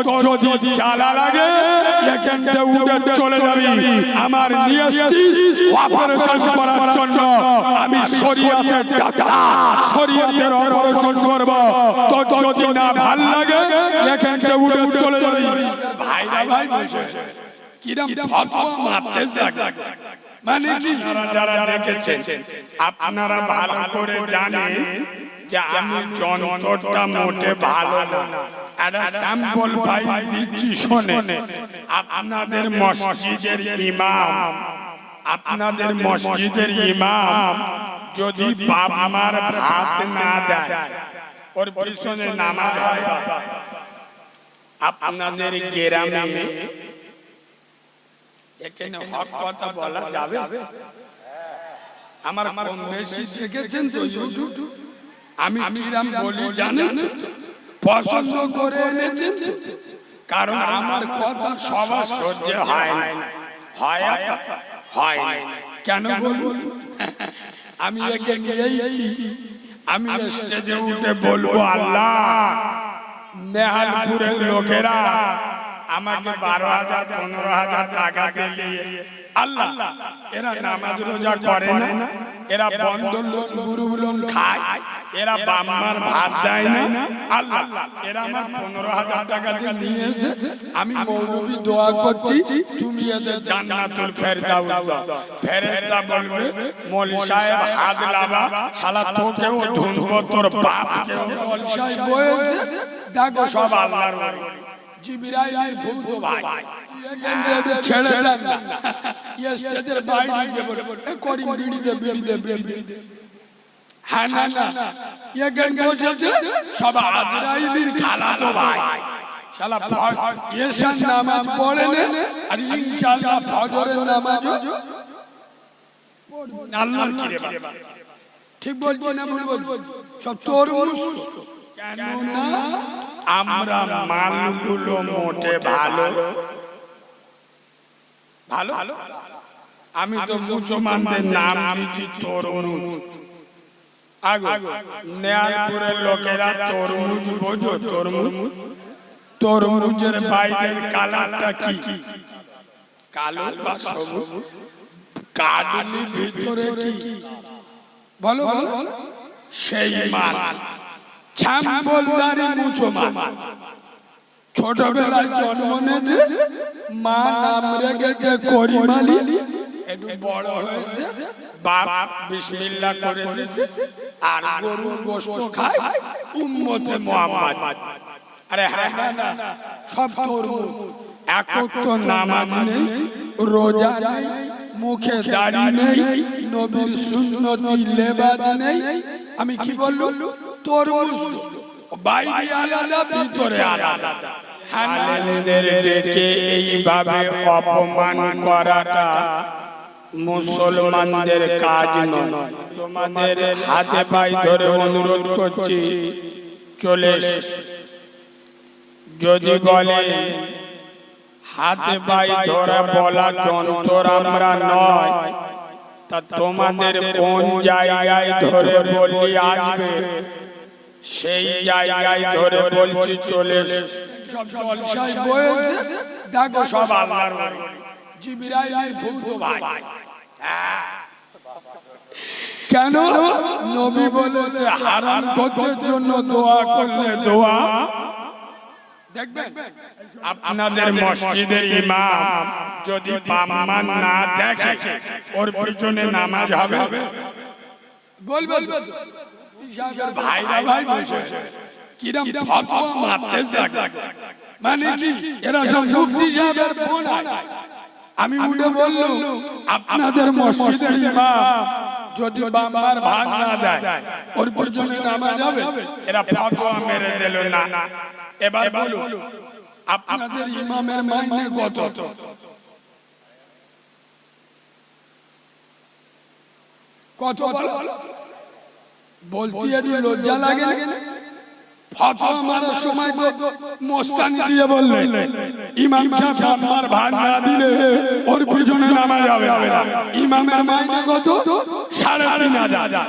তোর যদি জ্বালা লাগে এখান থেকে উঠে চলে যাবি। আমার নিয়ে এসেছিস অপারেশন করার জন্য, আমি শরীয়তের ডাক্তার, শরীয়তের অপারেশন করব। তোর যদি না ভাল লাগে এখান থেকে উঠে চলে যাবি। ভাইরা ভাই বসে কিরম ফতোয়া মারতে থাকে, মানে কি যারা দেখেছেন আপনারা ভালো করে জানেন যে আমি যন্ত্রটা মোটে ভালো না। একটা স্যাম্পল পাই দিচ্ছি শোনেন। আপনাদের মসজিদের ইমাম, আপনাদের মসজিদের ইমাম যদি বাপ মার ভাত না দেয়, ওর পিছনে নামাজ হয়। আপনাদের গ্রামে এখানে হক কথা বলা যাবে? আমার কম বেশি দেখেছেন তো ইউটিউব, আমি কিরাম বলি জানেন, পছন্দ করে এনেছেন, কারণ আমার কথা সবার সহ্য হয় না। হয় কেন বলুন? আমি একে নিয়েছি, আমি স্টেজে উঠে বলবো আল্লাহ নেহালপুরের লোকেরা আমাকে 12,000 15,000 টাকা দিলে, আল্লাহ এরা নামাজ রোজা করে না, এরা বন্ধন লোন গুরু লোন খায়, এরা বাম্মার ভাত দেয় না, আল্লাহ এরা আমার 15,000 টাকা দিয়ে নিয়েছে, আমি মৌলবি দোয়া করছি তুমি এদের জান্নাতুল ফেরদাউস দাও। ফেরেশতা বলবে মৌলভী সাহেব হাত লাবা, শালা তোকেও ধুনবো তোর বাপকেও। মৌলভী সাহেব বলেছে দেখো সব আল্লাহর ওলি। জিবরাইলের ভূত ভাই ছেড়ে দেন না, স্টেজের বাইরে গিয়ে বলে করিম বিড়ি দে বিড়ি দে বিড়ি দে। হ্যাঁ না না এখান বসেছে সব আজরাইলের খালাতো ভাই, শালা এশার নামাজ পড়ে না আর ইনশাআল্লাহ ফজরের নামাজও আল্লাহর কি রে বাবা, ঠিক বলছি না ভুল বলছি? সব তোর মুসুস। কেন না আমরা মালগুলো মোটে ভালো ভালো। আমি তো মুসলমানদের নাম দিচ্ছি তরমুজ। নেয়ালপুরের লোকেরা তরমুজ বোঝো? তরমুজ, তরমুজের বাইরের কালারটা কি? কালো বা সবুজ? কাটলি ভিতরে কি বলো বলো? সেই মাল ছাম্বলদারি মুসলমান। ছোটবেলায় জন্ম নিয়েছে, মা নাম রেখেছে করিমালি, একটু বড় হয়েছে বাপ বিসমিল্লাহ করে দিয়েছে, আর গরুর গোশত খায় উম্মতে মুহাম্মদ। আরে হ্যাঁ না সব তরমুজ। একক তো নামাজ নেই, রোজা নেই, মুখে দাড়ি নেই, নবীর সুন্নতি লেবাস নেই। আমি কি বললু? তরমুজ বাইরে আলাদা ভিতরে আলাদা। হালালদের ডেকে এইভাবে অপমান করাটা মুসলমানদের কাজ নয়। তোমাদের হাতে পায়ে ধরে অনুরোধ করছি চলে যদি বলে হাতে পায়ে ধরে বলা যন্ত্র আমরা নয়, তা তোমাদের কোন জায়গায় ধরে বলি আসবে সেই জায়গায় ধরে বলছি চলে। সব জলসায় বয়েছে দেখো সব আল্লাহর ওলি। জিবরাইলের ভূত ভাই। কেন? নবী বলেছে হারাম করতে জন্য দোয়া করলে দোয়া। দেখবেন আপনাদের মসজিদের ইমাম যদি বাম্মান না দেখে ওর পিছনে নামাজ হবে? বলবেন ভাইরা ভাই বসে কিরম ফতোয়া মারতে থাকে, মানে কি এরা সব মুফতি সাহেবের ফোন। আমি উঠে বললুম আপনাদের মসজিদের ইমাম যদি বাম্মার ভাত না দেয় ওর পিছনে নামাজ হবে? এরা ফতোয়া মেরে দিল না। এবার বলুন আপনাদের ইমামের মাইনে কত? কত বলতে একটু লজ্জা লাগে না? ফতোয়া মারার সময় তো মোস্তানি দিয়ে বললেন ইমাম সাহেব বাম্মার ভাত না দিলে ওর পিছনে নামাজ হবে না। ইমামের মাইনে কত? 3,500।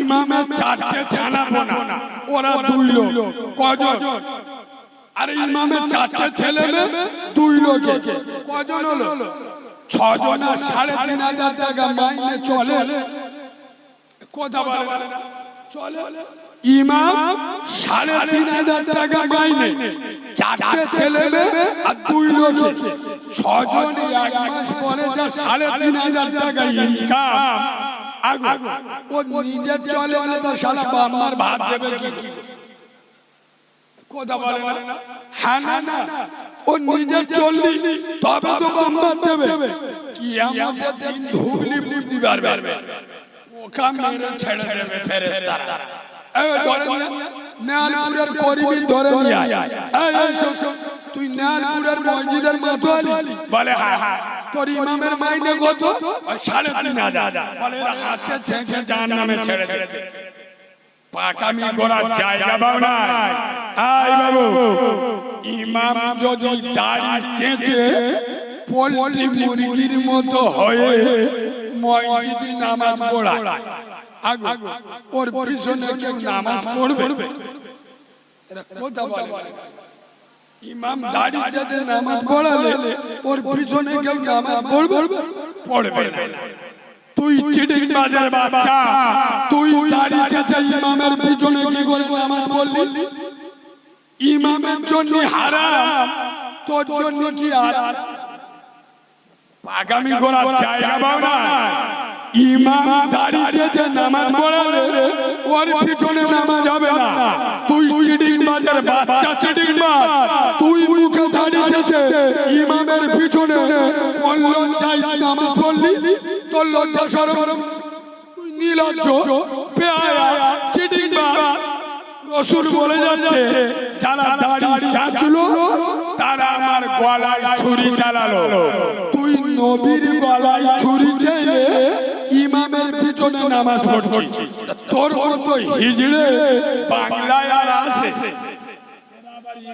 ইমামের 4টে ছানা পোনা, ওরা 2 লোক, কজন? আরে ইমামের চারটে ছেলে মেয়ে, দুই লোকে কজন হলো? ছজন। 3,500 টাকা মাইনে চলে, কথা বলে না চলে। ইমাম 3,500 টাকা মাইনে, চারটে ছেলে মেয়ে আর দুই লোকে, ছজন। এক মাস পরে যা 3,500 টাকা ইনকাম, ও নিজে চলে না তো শালা বাম্মার ভাত দেবে কি? কথা বলে না? হ্যাঁ না না, ও নিজে চললি তবে তো বাম্মার দেবে। কিয়ামতের দিন ধুবলি বুদ্ধি পারবে, ওকা মেরে ছেড়ে দেবে ফেরেশতারা। এই ধরে নেয়ালপুরের করিবি ধরে নিয়ে আয়। এই তুই নেয়ালপুরের মসজিদের মাতোয়ালি? বলে হ্যাঁ। তোর ইমামের মাইনে কত? 3,500। বলে আছে ছেঁচে জাহান্নামে ছেড়ে দে। পাকামি করার জায়গা পাও না। আই বাবু, ইমাম যদি দাড়ি চেঁচে পোল্ট্রি মুরগির মতো হয়ে মসজিদে নামাজ পড়ায়, ওর পিছনে কেউ নামাজ পড়বে? ইমাম দাড়ি চেঁচে নামাজ পড়ালে ওর পিছনে কেউ নামাজ পড়বে না। তুই চিটিং বাজের বাচ্চা, তুই দাড়ি চেঁচে ইমামের পিছনে কি করে নামাজ পড়লি? ইমামের জন্য হারাম, তোর জন্য কি হারাম? পাগামি করার জায়গা পাও না। ইমাম দাড়ি চেঁচে নামাজ পড়ালে ওর পিছনে নামাজ হবে না। তুই চিটিং বাজের বাচ্চা, চিটিং বাজ, তুই মুখে দাড়ি চেঁচে ইমামের পিছনে কোন লজ্জায় নামাজ পড়লি? তোর লজ্জা শরম, নির্লজ্জ বেহায়া চিটিং বাজ। রাসূল বলে যাচ্ছে, যারা দাড়ি চাচলো তারা আমার গলায় ছুরি চালালো। তুই নবীর গলায় ছুরি চাইলে ইমামের পিছনে নামাজ পড়ছিস, তোর মতো হিজড়ে বাংলায় আর আছে?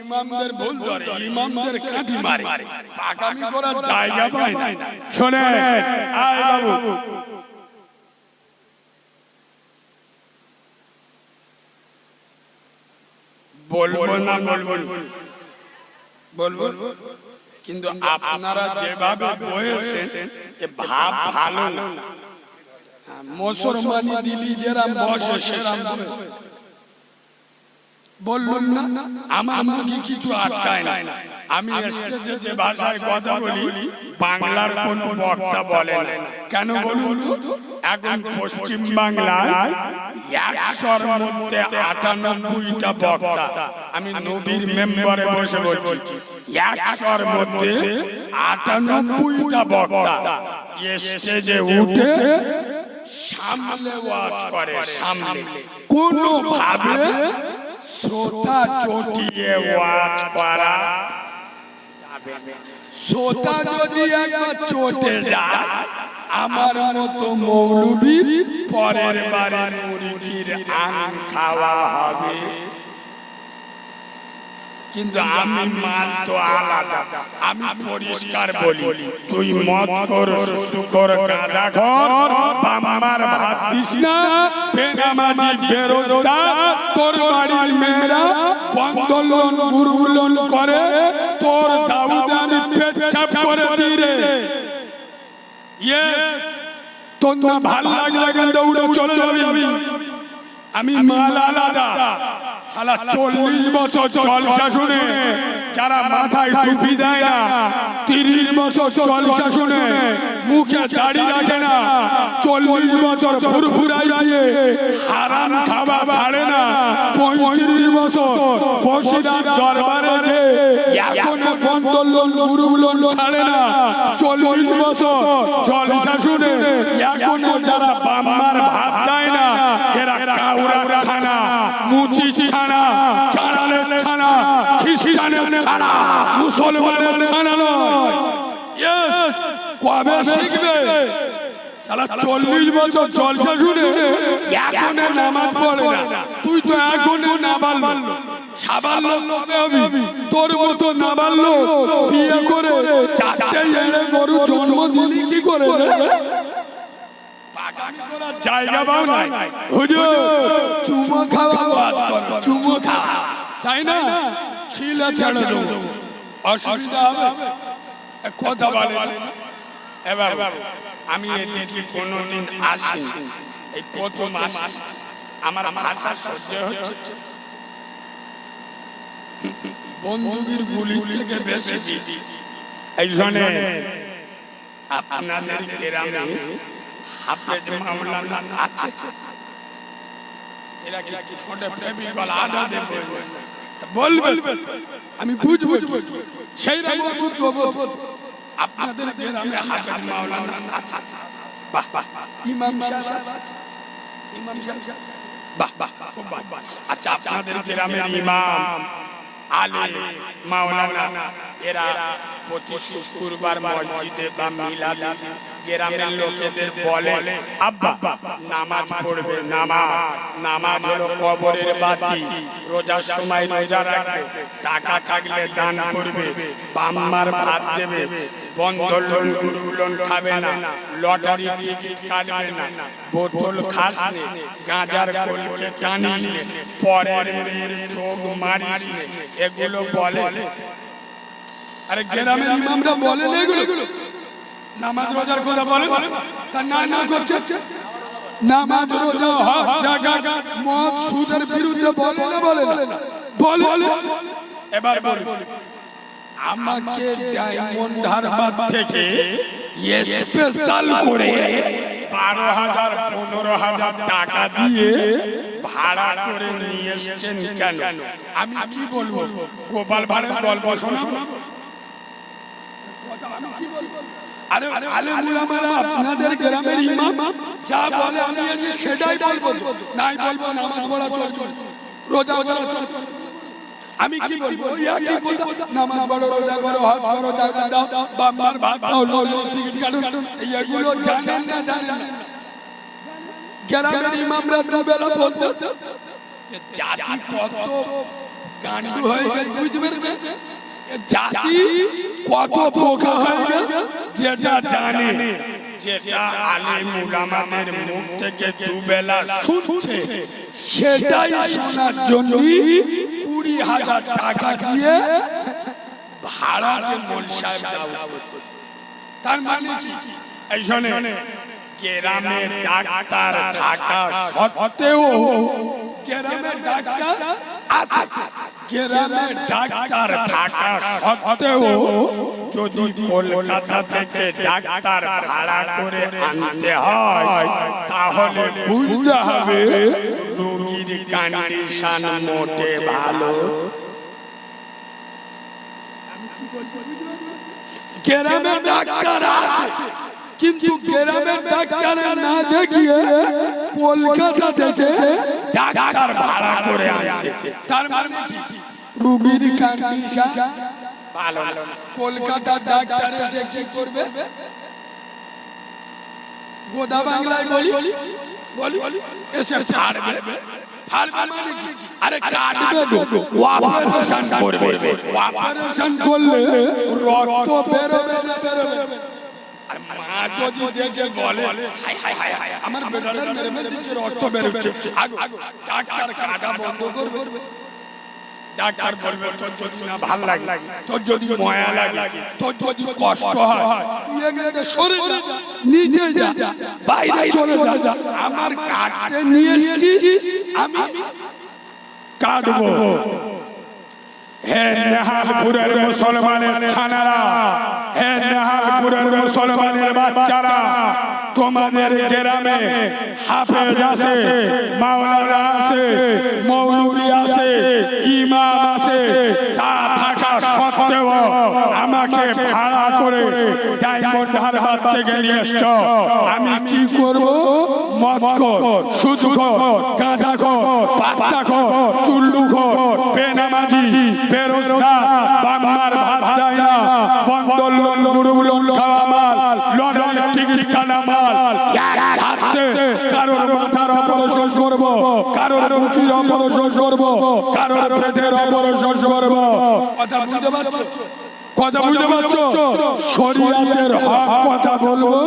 ইমামদের ভুল ধরে, ইমামদের কাঁটি মারে, পাকামি করার জায়গা পায় না। শোনে আয় বাবু, বলবো না বলবো, কিন্তু আপনারা যেভাবে বয়েছেন এ ভাব ভালো না। মুসলমানি দিলি যেরাম বসে সেরাম বললুম না, আমার মুখে কিছু আটকায় না। আমি স্টেজে যে ভাষায় কথা বলি বাংলার কোন বক্তা বলে না। কেন বলুন তো? এখন পশ্চিম বাংলায় 100-র মধ্যে 98টা বক্তা, আমি নবীর মেম্বারে বসে বলছি, 100-র মধ্যে 98টা বক্তা স্টেজে উঠে সামনে ওয়াজ করে, সামনে কোনো ভাবে শ্রোতা চটিয়ে ওয়াজ করা যাবে না। শ্রোতা যদি একবার চটে যায়, আমার মতো মৌলবীর পরের বারে মুরগির আন খাওয়া হবে। কিন্তু আমি মান তো আলাদা, আমি পরিষ্কার বলি, তুই মদ কর, শুধু কর, গাঁজা খর, বাম্মার ভাত দিস না, বেনামাজি বেরোজগার, তোর বাড়ির মেয়েরা বন্ধন গুরুগুলন করে, তোর দাউদ আমি পেচ্ছাপ করে দিই রে। তোর না ভাল লাগলে কেন দৌড়ে চলে যাবি? আমি মাল আলাদা। 40 বছর জলসা শুনে যারা মাথায় টুপি দেয় না, 30 বছর জলসা শুনে মুখে দাড়ি রাখে না, 40 বছর ফুরফুরাই দিয়ে হারাম খাওয়া ছাড়ে না, 35 বছর বসিরার দরবারে গিয়ে এখনো বন্ধন গুরুগুলন ছাড়ে না, 40 বছর জলসা শুনে এখনো যারা বাম্মার ভাত দেয় না, এরা কাউরা ছানা, মুচি ছানা, চাড়ালের ছানা, খ্রিস্টানের ছানা, মুসলমানের ছানা নয়। কবে শিখবে? 40 বছর জলসা শুনে এখনো নামাজ পড়ে না। তুই তো এখনো না বাড়লো, সাবাল্য কবে হবি? তোর মতো না বাড়লো বিয়ে করে 4টে এড়ে গরু জন্ম দিলি কি করে? জায়গা পাও নাই হুজুর, চুমো খাওয়া, চুমো খাওয়া, তাই না? ছিলে ছেড়ে দেবো, অসুবিধা হবে? কথা বলেন। এবার আমি এদিকে কোনোদিন আসি, এই প্রথম আসি, আমার ভাষা সহ্য হচ্ছে। বন্দুকের গুলি থেকে বেশি দিদি এই জন্য আপনাদের গ্রামে হাফেজ মাওলানা আছে? এরা কি ঠোঁটে ফেভিকল আদা দেবে বলবে, আমি বুঝবো সেই রকম ওষুধ দেবো। আপনাদের গ্রামে হাফেজ মাওলানা আছে? বাহ বাহ, ইমাম সাহেব আছে? ইমাম সাহেব বাহ বাহ খুব বাহ। আচ্ছা, আপনাদের গ্রামের ইমাম আলী মাওলানা এরা প্রতি শুক্রবার মসজিদে বা মিলাদে গ্রামের লোকেদের বলে আব্বা নামাজ পড়বে। নামাজ হলো কবরের বাতি, রোজার সময় রোজা রাখবে, টাকা থাকলে দান করবে, বাম্মার ভাত দেবে, বন্ধন লোন গুরু লোন খাবে না, লটারি টিকিট কাটবে না, বোতল খাস নে, গাঁজার কলকে টানিস নে, পরের মেয়ের চোখ মারিস নে, এগুলো বলে। আরে গ্রামের ইমামরা বলেন এগুলো? নামাজ রোজার কথা বলে তা না করছে? নামাজ রোজা হজ যাকাত মদ সুদের বিরুদ্ধে বলে না বলে? এবার বল, আমাকে ডায়মন্ড হারবার থেকে স্পেশাল করে 12,000 15,000 টাকা দিয়ে ভাড়া করে নিয়ে এসেছেন কেন? আমি কি বলবো? গোপাল ভাঁড়ের গল্প শোনাবো? আরে আলেম উলামারা আপনাদের গ্রামের ইমাম যা বলে আমি সেটাই বলবো, নাই বলবো নামাজ পড়া চলবে, রোজা করা চলবে। আমি কি বলবো? একই কথা, নামাজ পড়ো, রোজা করো, হজ করো, যাকাত দাও, বাম্মার ভাত দাও, লটারি টিকিট কাটুন, এগুলো জানেন না? গ্রামের ইমামরা দুবেলা বলতো জাতি কত গান্ডু হয়ে গেছে, বুঝবেন না? জাতি কত বোকা হয়ে গেছে, যেটা জানে, যেটা আলেম উলামাদের মুখ থেকে দুবেলা শুনছে, সেটাই শোনার জন্য 20,000 টাকা দিয়ে ভাড়াতে মোল সাহেব দাও। তার মানে কি? এই শোনে, গ্রামে ডাক্তার থাকা সত্ত্বেও গ্রামে ডাক্তার আছে, গ্রামে ডাক্তার থাকা সত্ত্বেও যদি কলকাতা থেকে ডাক্তার ভাড়া করে আনতে হয়, তাহলে বুঝতে হবে রোগীর কন্ডিশন মোটে ভালো। গ্রামে ডাক্তার আছে, কিন্তু গ্রামের ডাক্তার না দেখিয়ে কলকাতা থেকে ডাক্তার ভাড়া করে আনছে। তার মানে কি? রোগীর কন্ডিশন ভালো না। কলকাতার ডাক্তার এসে কি করবে? গোদা বাংলায় বলি এসে ফাড়বে। মানে কি? আরে কাটবে গো, অপারেশন করবে। অপারেশন করলে রক্ত বেরোবে না বেরোবে? আর মা যদি দেখে বলে আমার বেটাটার মেরে দিচ্ছে, রক্ত বেরোচ্ছে, ডাক্তার কাটা বন্ধ করবে। ডাক্তার বলবে তোর যদি না ভাল লাগে, তোর যদি মায়া লাগে, তোর যদি কষ্ট হয়, সরে যা, নিচে যা, বাইরে চলে যা, আমার কাটতে নিয়ে এসেছিস, আমি কাটবো। হে নেহালপুরের মুসলমানের ছানারা, হে নেহালপুরের মুসলমানের বাচ্চারা, তোমাদের গ্রামে হাফেজ আছে, মাওলানা আছে, মৌলভী আছে, ইমাম আছে, তা থাকা সত্ত্বেও আমাকে ভাড়া করে ডায়মন্ড হারবার থেকে নিয়ে এসছো। আমি কি করব? মদখোর, সুদখোর, গাঁজাখোর, পাত্তাখোর, চুল্লুখোর, বেনামাজি, বেরোজগার, বাম্মার ভাত দেয় না, বন্ধন লোন গুরু লোন খাওয়া মাল, লটারি টিকিট কাটা মাল, এক হাতে কারোর মাথার অপারেশন করব, কারোর বুকের অপারেশন করব, কারোর পেটের অপারেশন করব। কথা বুঝতে পারছো? শরীয়তের হক কথা বলবো,